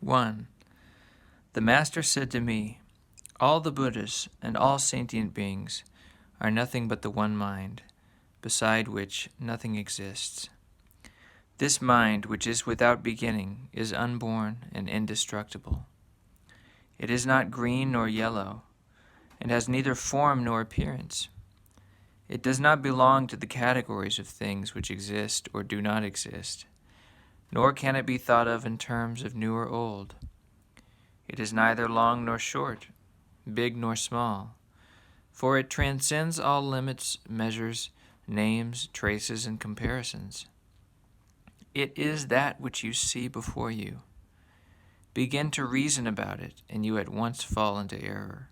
1. The Master said to me, all the Buddhas and all sentient beings are nothing but the one mind, beside which nothing exists. This mind, which is without beginning, is unborn and indestructible. It is not green nor yellow, and has neither form nor appearance. It does not belong to the categories of things which exist or do not exist, nor can it be thought of in terms of new or old. It is neither long nor short, big nor small, for it transcends all limits, measures, names, traces, and comparisons. It is that which you see before you. Begin to reason about it, and you at once fall into error.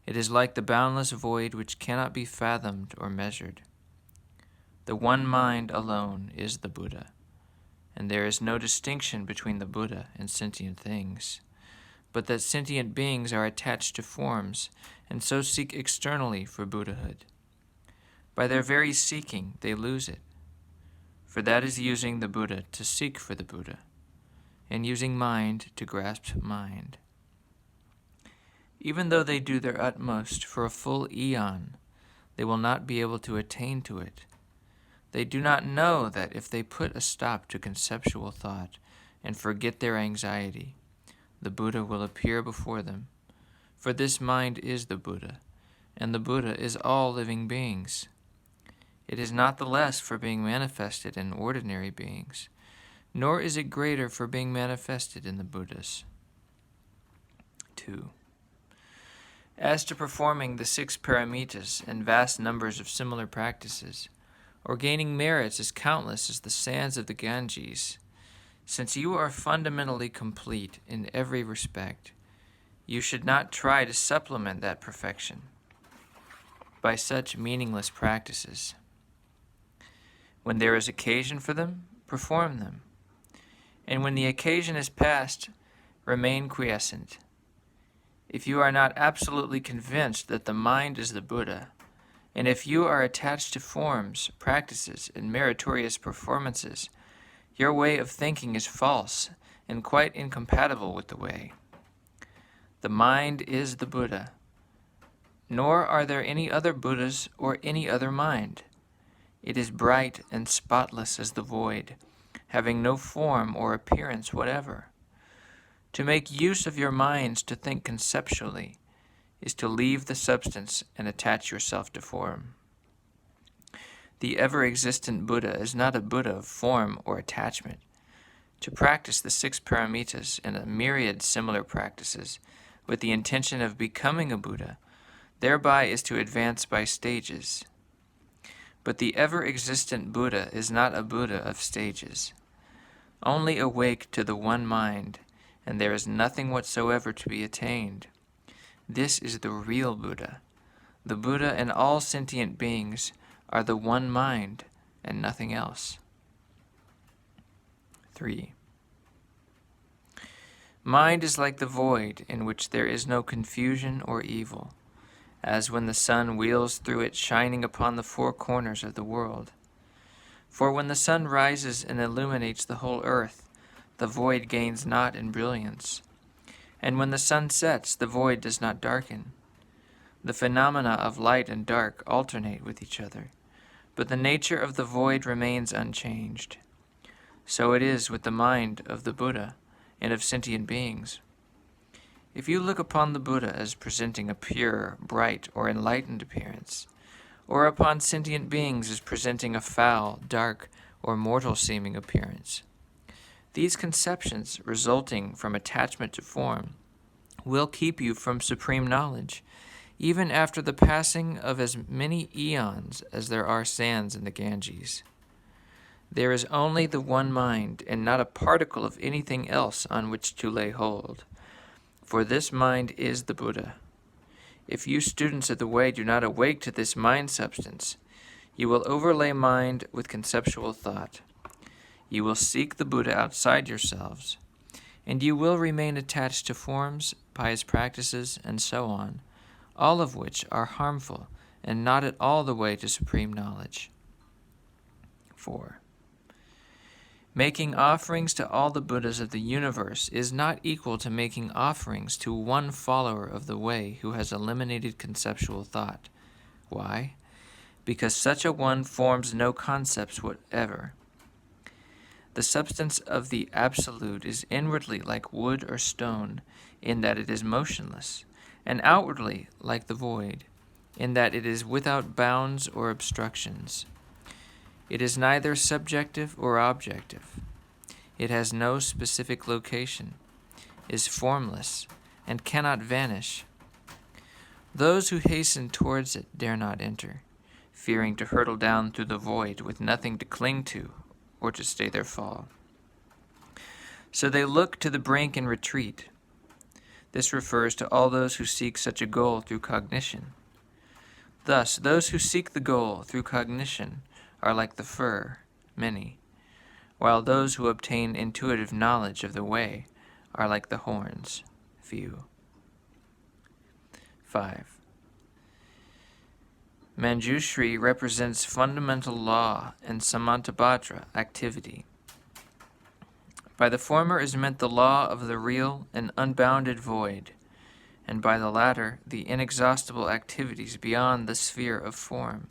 It is like the boundless void which cannot be fathomed or measured. The one mind alone is the Buddha, and there is no distinction between the Buddha and sentient things, but that sentient beings are attached to forms and so seek externally for Buddhahood. By their very seeking, they lose it, for that is using the Buddha to seek for the Buddha, and using mind to grasp mind. Even though they do their utmost for a full eon, they will not be able to attain to it. They do not know that if they put a stop to conceptual thought and forget their anxiety, the Buddha will appear before them. For this mind is the Buddha, and the Buddha is all living beings. It is not the less for being manifested in ordinary beings, nor is it greater for being manifested in the Buddhas. 2. As to performing the 6 paramitas and vast numbers of similar practices, or gaining merits as countless as the sands of the Ganges, since you are fundamentally complete in every respect, you should not try to supplement that perfection by such meaningless practices. When there is occasion for them, perform them. And when the occasion is past, remain quiescent. If you are not absolutely convinced that the mind is the Buddha, and if you are attached to forms, practices, and meritorious performances, your way of thinking is false and quite incompatible with the way. The mind is the Buddha, nor are there any other Buddhas or any other mind. It is bright and spotless as the void, having no form or appearance whatever. To make use of your minds to think conceptually is to leave the substance and attach yourself to form. The ever-existent Buddha is not a Buddha of form or attachment. To practice the 6 paramitas and a myriad similar practices with the intention of becoming a Buddha, thereby is to advance by stages. But the ever-existent Buddha is not a Buddha of stages. Only awake to the one mind, and there is nothing whatsoever to be attained. This is the real Buddha. The Buddha and all sentient beings are the one mind and nothing else. 3. Mind is like the void in which there is no confusion or evil, as when the sun wheels through it shining upon the 4 corners of the world. For when the sun rises and illuminates the whole earth, the void gains not in brilliance. And when the sun sets, the void does not darken. The phenomena of light and dark alternate with each other, but the nature of the void remains unchanged. So it is with the mind of the Buddha and of sentient beings. If you look upon the Buddha as presenting a pure, bright, or enlightened appearance, or upon sentient beings as presenting a foul, dark, or mortal-seeming appearance, these conceptions, resulting from attachment to form, will keep you from supreme knowledge, even after the passing of as many eons as there are sands in the Ganges. There is only the one mind, and not a particle of anything else on which to lay hold. For this mind is the Buddha. If you students of the way do not awake to this mind substance, you will overlay mind with conceptual thought. You will seek the Buddha outside yourselves, and you will remain attached to forms, pious practices, and so on, all of which are harmful and not at all the way to supreme knowledge. 4. Making offerings to all the Buddhas of the universe is not equal to making offerings to one follower of the way who has eliminated conceptual thought. Why? Because such a one forms no concepts whatever. The substance of the Absolute is inwardly like wood or stone, in that it is motionless, and outwardly like the void, in that it is without bounds or obstructions. It is neither subjective or objective. It has no specific location, is formless, and cannot vanish. Those who hasten towards it dare not enter, fearing to hurtle down through the void with nothing to cling to or to stay their fall. So they look to the brink and retreat. This refers to all those who seek such a goal through cognition. Thus, those who seek the goal through cognition are like the fur, many, while those who obtain intuitive knowledge of the way are like the horns, few. 5. Manjushri represents fundamental law and Samantabhadra activity. By the former is meant the law of the real and unbounded void, and by the latter the inexhaustible activities beyond the sphere of form.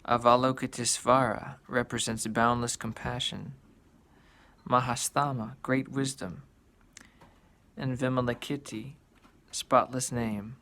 Avalokitesvara represents boundless compassion, Mahastama, great wisdom, and Vimalakiti, spotless name.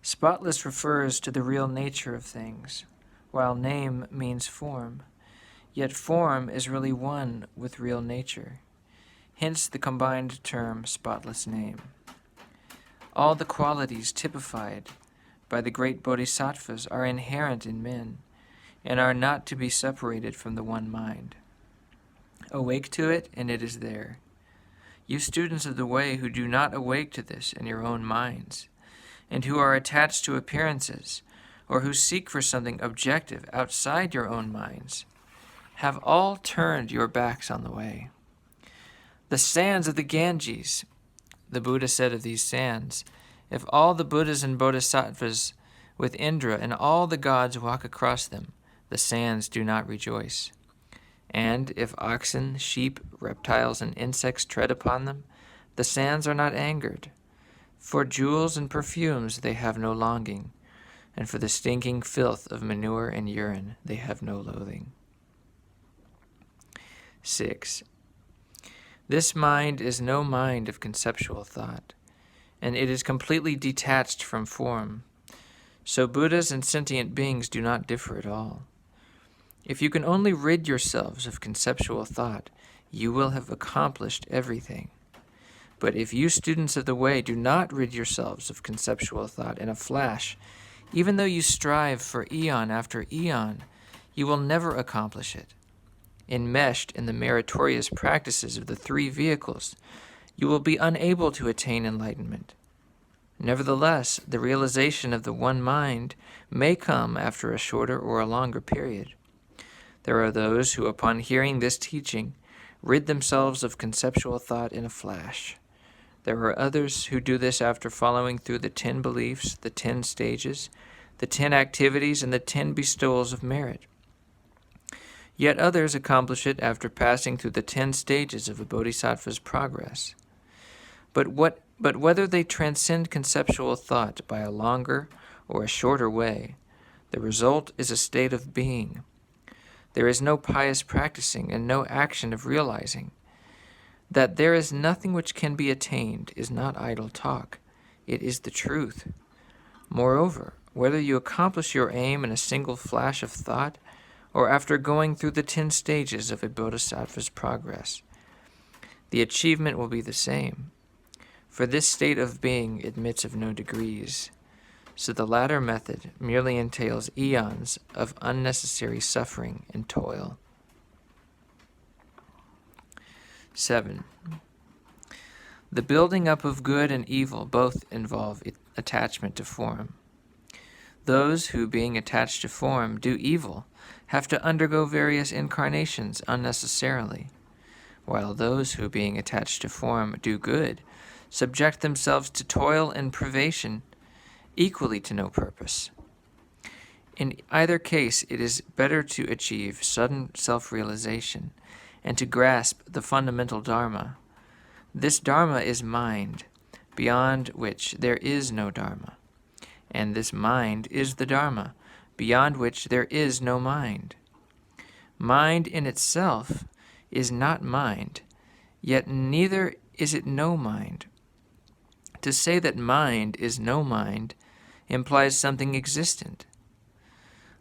Spotless refers to the real nature of things, while name means form. Yet form is really one with real nature. Hence the combined term spotless name. All the qualities typified by the great bodhisattvas are inherent in men, and are not to be separated from the one mind. Awake to it, and it is there. You students of the way who do not awake to this in your own minds, and who are attached to appearances, or who seek for something objective outside your own minds, have all turned your backs on the way. The sands of the Ganges, the Buddha said of these sands, if all the Buddhas and Bodhisattvas with Indra and all the gods walk across them, the sands do not rejoice. And if oxen, sheep, reptiles, and insects tread upon them, the sands are not angered. For jewels and perfumes they have no longing, and for the stinking filth of manure and urine they have no loathing. 6. This mind is no mind of conceptual thought, and it is completely detached from form. So Buddhas and sentient beings do not differ at all. If you can only rid yourselves of conceptual thought, you will have accomplished everything. But if you students of the way do not rid yourselves of conceptual thought in a flash, even though you strive for eon after eon, you will never accomplish it. Enmeshed in the meritorious practices of the three vehicles, you will be unable to attain enlightenment. Nevertheless, the realization of the one mind may come after a shorter or a longer period. There are those who, upon hearing this teaching, rid themselves of conceptual thought in a flash. There are others who do this after following through the 10 beliefs, the 10 stages, the 10 activities, and the 10 bestowals of merit. Yet others accomplish it after passing through the 10 stages of a bodhisattva's progress. But whether they transcend conceptual thought by a longer or a shorter way, the result is a state of being. There is no pious practicing and no action of realizing. That there is nothing which can be attained is not idle talk. It is the truth. Moreover, whether you accomplish your aim in a single flash of thought or after going through the 10 stages of a bodhisattva's progress, the achievement will be the same. For this state of being admits of no degrees. So the latter method merely entails eons of unnecessary suffering and toil. 7. The building up of good and evil both involve attachment to form. Those who, being attached to form, do evil have to undergo various incarnations unnecessarily, while those who, being attached to form, do good subject themselves to toil and privation equally to no purpose. In either case, it is better to achieve sudden self-realization and to grasp the fundamental Dharma. This Dharma is mind, beyond which there is no Dharma. And this mind is the Dharma, beyond which there is no mind. Mind in itself is not mind, yet neither is it no mind. To say that mind is no mind implies something existent.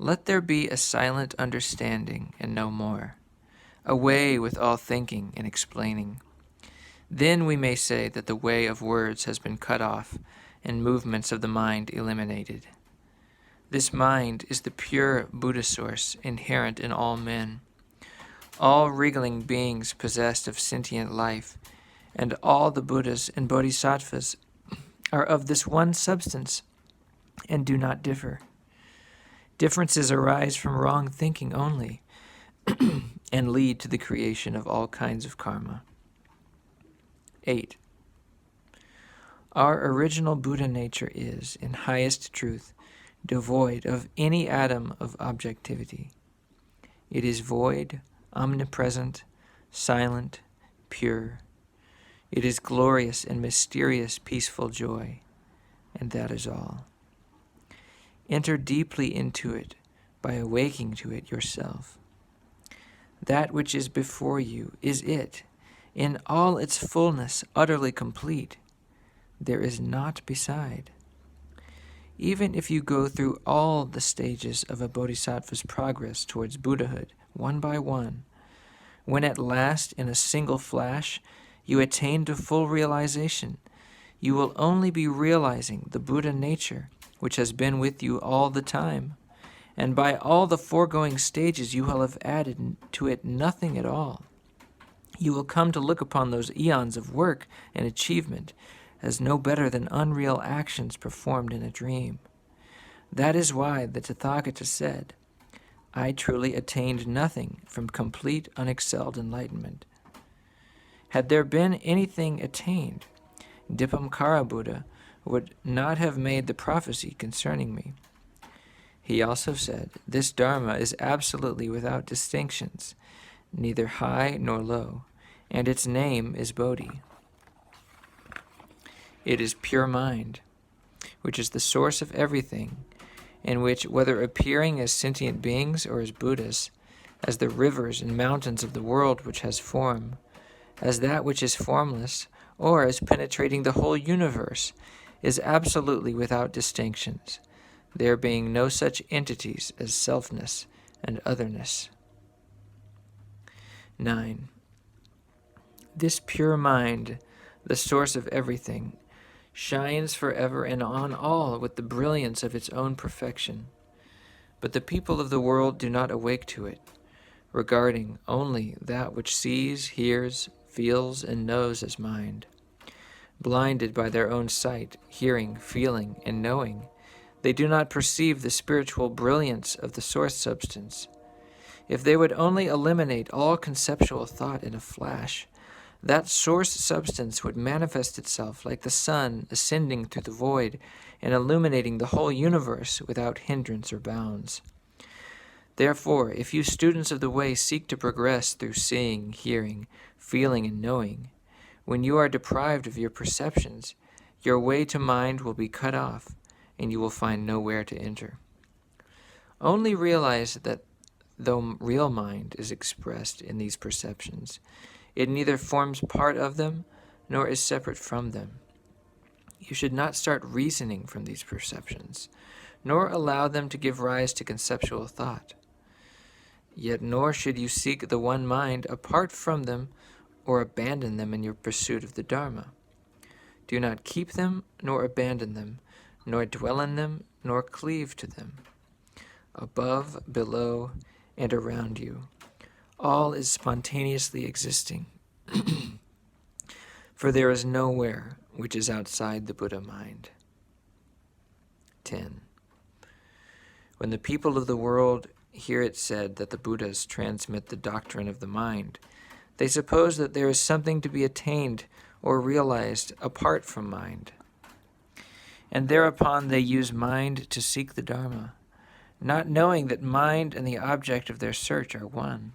Let there be a silent understanding and no more. Away with all thinking and explaining. Then we may say that the way of words has been cut off and movements of the mind eliminated. This mind is the pure Buddha source inherent in all men. All wriggling beings possessed of sentient life, and all the Buddhas and Bodhisattvas are of this one substance and do not differ. Differences arise from wrong thinking only and lead to the creation of all kinds of karma. 8. Our original Buddha nature is, in highest truth, devoid of any atom of objectivity. It is void, omnipresent, silent, pure. It is glorious and mysterious peaceful joy, and that is all. Enter deeply into it by awaking to it yourself. That which is before you is it, in all its fullness, utterly complete. There is naught beside. Even if you go through all the stages of a bodhisattva's progress towards Buddhahood, one by one, when at last, in a single flash, you attain to full realization, you will only be realizing the Buddha nature which has been with you all the time, and by all the foregoing stages you will have added to it nothing at all. You will come to look upon those eons of work and achievement as no better than unreal actions performed in a dream. That is why the Tathagata said, I truly attained nothing from complete unexcelled enlightenment. Had there been anything attained, Dipamkara Buddha would not have made the prophecy concerning me. He also said, this Dharma is absolutely without distinctions, neither high nor low, and its name is Bodhi. It is pure mind, which is the source of everything, in which, whether appearing as sentient beings or as Buddhas, as the rivers and mountains of the world which has form, as that which is formless, or as penetrating the whole universe, is absolutely without distinctions, there being no such entities as selfness and otherness. 9. This pure mind, the source of everything, shines forever and on all with the brilliance of its own perfection. But the people of the world do not awake to it, regarding only that which sees, hears, feels, and knows as mind. Blinded by their own sight, hearing, feeling, and knowing, they do not perceive the spiritual brilliance of the source substance. If they would only eliminate all conceptual thought in a flash, that source substance would manifest itself like the sun ascending through the void and illuminating the whole universe without hindrance or bounds. Therefore, if you students of the way seek to progress through seeing, hearing, feeling, and knowing, when you are deprived of your perceptions, your way to mind will be cut off, and you will find nowhere to enter. Only realize that though real mind is expressed in these perceptions, it neither forms part of them nor is separate from them. You should not start reasoning from these perceptions, nor allow them to give rise to conceptual thought. Yet nor should you seek the one mind apart from them or abandon them in your pursuit of the Dharma. Do not keep them nor abandon them, nor dwell in them nor cleave to them. Above, below, and around you, all is spontaneously existing, for there is nowhere which is outside the Buddha mind. 10. When the people of the world hear it said that the Buddhas transmit the doctrine of the mind, they suppose that there is something to be attained or realized apart from mind. And thereupon they use mind to seek the Dharma, not knowing that mind and the object of their search are one.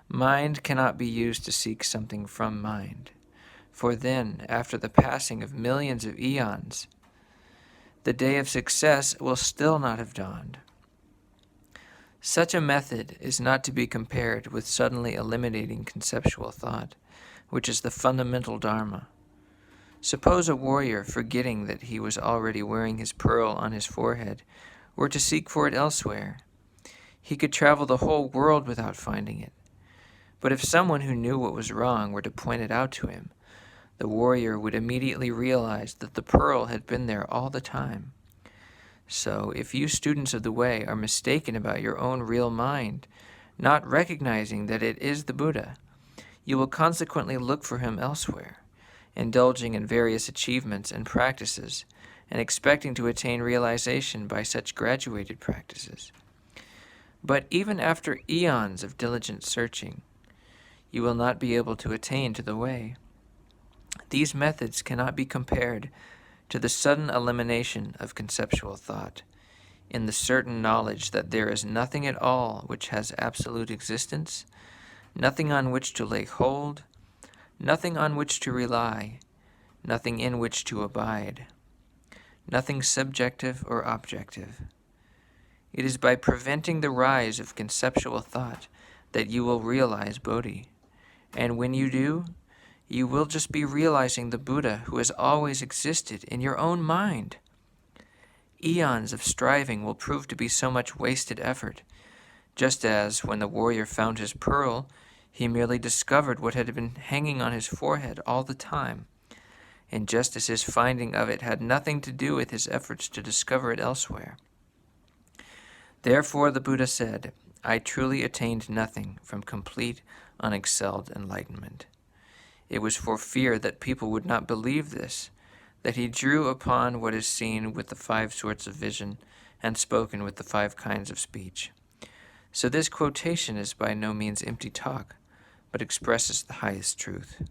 Mind cannot be used to seek something from mind, for then, after the passing of millions of eons, the day of success will still not have dawned. Such a method is not to be compared with suddenly eliminating conceptual thought, which is the fundamental dharma. Suppose a warrior, forgetting that he was already wearing his pearl on his forehead, were to seek for it elsewhere. He could travel the whole world without finding it. But if someone who knew what was wrong were to point it out to him, the warrior would immediately realize that the pearl had been there all the time. So, if you students of the way are mistaken about your own real mind, not recognizing that it is the Buddha, you will consequently look for him elsewhere, indulging in various achievements and practices, and expecting to attain realization by such graduated practices. But even after eons of diligent searching, you will not be able to attain to the way. These methods cannot be compared to the sudden elimination of conceptual thought, in the certain knowledge that there is nothing at all which has absolute existence, nothing on which to lay hold, nothing on which to rely, nothing in which to abide, nothing subjective or objective. It is by preventing the rise of conceptual thought that you will realize Bodhi. And when you do, you will just be realizing the Buddha who has always existed in your own mind. Eons of striving will prove to be so much wasted effort, just as, when the warrior found his pearl, he merely discovered what had been hanging on his forehead all the time, and just as his finding of it had nothing to do with his efforts to discover it elsewhere. Therefore the Buddha said, I truly attained nothing from complete, unexcelled enlightenment. It was for fear that people would not believe this, that he drew upon what is seen with the 5 sorts of vision and spoken with the 5 kinds of speech. So this quotation is by no means empty talk, but expresses the highest truth.